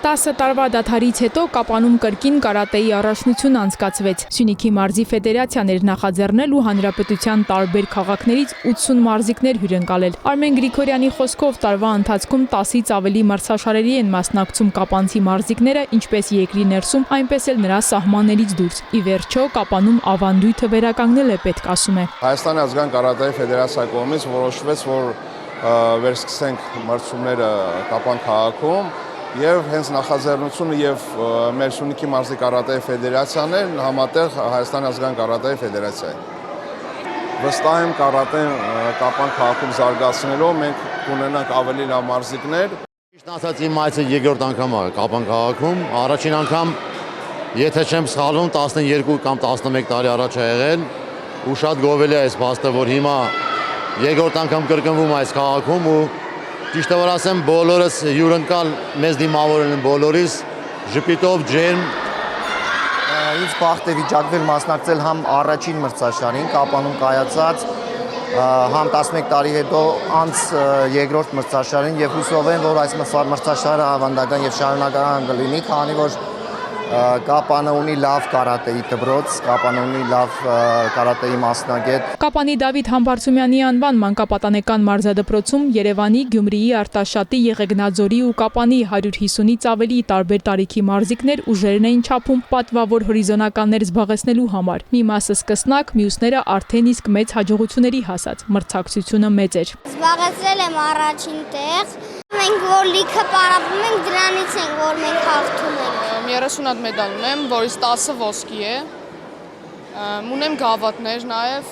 10 տարվա դադարից հետո Կապանում կրկին կարատեի առաջնություն անցկացվեց։ Սյունիքի մարզի ֆեդերացիան էր նախաձեռնել ու հանրապետության տարբեր քաղաքներից 80 մարզիկներ հյուրընկալել։ Արմեն Գրիգորյանի խոսքով տարվա ընթացքում 10-ից ավելի մրցաշարերի են մասնակցում կապանցի մարզիկները, ինչպես երկրի ներսում, այնպես էլ նրա սահմաններից դուրս։ Ի վերջո Կապանում ավանդույթը վերականգնել է պետք, ասում է։ Հայաստանի ազգային կարատեի ֆեդերացիայի կողմից որոշվեց, որ վերսկսենք մրցումները Կապան քաղաքում եւ հենց նախաձեռնությունը եւ մեր Սյունիքի մարզի կարատեի ֆեդերացիան են համատեղ Հայաստանի ազգային կարատեի ֆեդերացիայի։ Վստահ եմ կարատեն Կապան քաղաքում զարգացնելով մենք կունենանք ավելի լավ մարզիկներ։ Ճիշտ ասած իմ այցը երկրորդ անգամ է Կապան քաղաքում, առաջին անգամ եթե չեմ սխալվում 12 կամ 11 տարի առաջ է եղել ու շատ գովելի է այս փաստը, որ հիմա երկրորդ անգամ կրկնվում այս քաղաքում ու ճիշտը որ ասեմ բոլորս հյուրընկալ մեզ դիմավորել են բոլորիս ժպիտով ջերմ ինձ բախտ է վիճակվել մասնակցել համ առաջին մրցաշարին Կապանում կայացած համ 11 տարի հետո անց երկրորդ մրցաշարին եւ հուսով եմ որ այս մրցաշարը ավանդական եւ շարունակական կլինի, քանի որ Կապանը ունի լավ կարատեի դպրոց, Կապանը ունի լավ կարատեի մասնագետ։ Կապանի Դավիթ Համբարձումյանի անվան մանկապատանեկան մարզադպրոցում Երևանի, Գյումրիի, Արտաշատի, Եղեգնաձորի ու Կապանի 150-ից ավելի տարբեր տարիքի մարզիկներ ուժերն էին չափում պատվավոր հորիզոնականներ զբաղեցնելու համար։ Մի մասը սկսնակ, մյուսները արդեն իսկ մեծ հաջողությունների հասած։ Մրցակցությունը մեծ էր։ Զբաղեցրել եմ առաջին տեղ։ Մենք որ լիքը պարապում ենք, դրանից ենք, որ մենք հաղթում ենք։ 30 հատ մեդալ ունեմ, որից 10-ը ոսկի է։ Ունեմ գավաթներ նաև,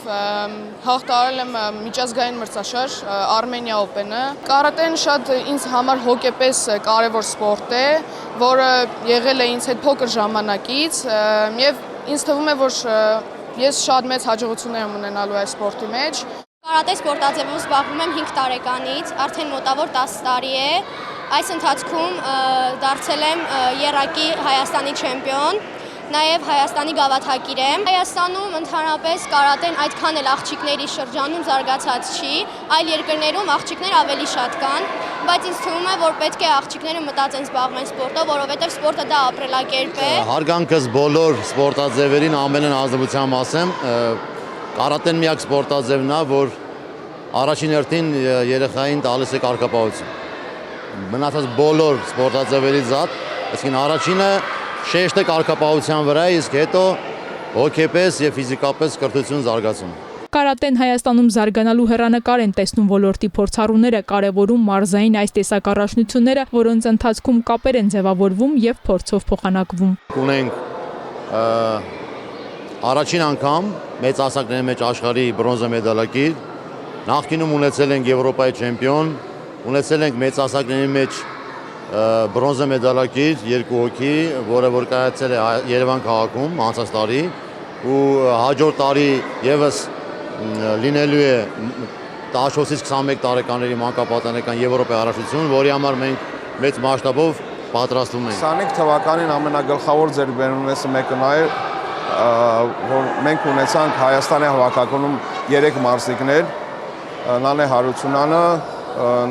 հաղթարել եմ միջազգային մրցաշար Armenia Open-ը։ Կարատեն շատ ինձ համար հոգեպես կարևոր սպորտ է, որը եղել է ինձ հետ փոքր ժամանակից եւ ինձ թվում է, որ ես շատ մեծ հաջողություններ եմ ունենալու այս սպորտի մեջ։ Կարատե սպորտաձևով զբաղվում եմ 5 տարեկանից, արդեն մոտավոր 10 տարի է։ Այս ընթացքում դարձել եմ եռակի Հայաստանի չեմպիոն, նաև Հայաստանի գավաթակիր եմ։ Հայաստանում ընդհանրապես կարատեն այդքան էլ աղջիկների շրջանում զարգացած չի, այլ երկրներում աղջիկներ ավելի շատ կան, բայց ինձ թվում է, որ պետք է աղջիկները մտածեն զբաղվեն սպորտով, որովհետև սպորտը դա ապրելակերպ է։ Հարգանքս բոլոր սպորտաձևերին ամենն ազնվությամբ ասեմ, կարատեն միակ սպորտաձևն է, որ առաջին հերթին երեխային տալիս է կարգապահություն։ Մնացած բոլոր սպորտաձևերից զատ, այսինքն առաջինը շեշտ է կարգապահության վրա, իսկ հետո հոգեպես եւ ֆիզիկապես կրթություն զարգացում։ Կարատեն Հայաստանում զարգանալու հեռանկար են տեսնում ոլորտի փորձառուները, կարևորում մարզային այս տեսակ առաջնությունները, որոնց ընթացքում կապեր են ձևավորվում եւ փորձով փոխանակվում։ Ունենք առաջին անգամ մեծ ասակների մեջ աշխարհի բրոնզե մեդալակիր, նախկինում ունեցել ենք Եվրոպայի չեմպիոն, ունեցել ենք մեծ ասակների մեջ բրոնզե մեդալակիր 2 հոգի, որը որ կայացել է Երևան քաղաքում անցած տարի ու հաջորդ տարի եւս լինելու է 14-ից 21 տարեկանների մանկապատանեկան Եվրոպայի առաջնություն, որի համար մենք մեծ մասշտաբով պատրաստվում ենք։ 25 թվականին ամենագլխավոր ձեռքբերումներից մեկը նա էր, որ մենք ունեցանք Հայաստանի հավաքականում 3 մարզիկներ, Նանե Հարությունյանը,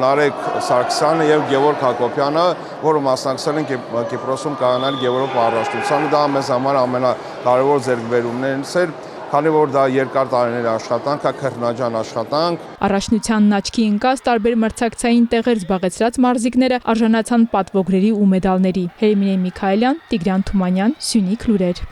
Նարեկ Սարգսյանը եւ Գևորգ Հակոբյանը, որը մասնակցել են Կիպրոսում կայանալ Եվրոպա առաջնությանը, դա մեզ համար ամենակարևոր ձեռքբերումներից էր, քանի որ դա երկար տարիների աշխատանք է, քրտնաջան աշխատանք։ Առաջնությանն աչքի ընկած տարբեր մրցակցային տեղեր զբաղեցրած մարզիկները արժանացան պատվոգրերի ու մեդալների։ Հերմինե Միքայելյան, Տիգրան Թումանյան, Սյունիք լուրեր։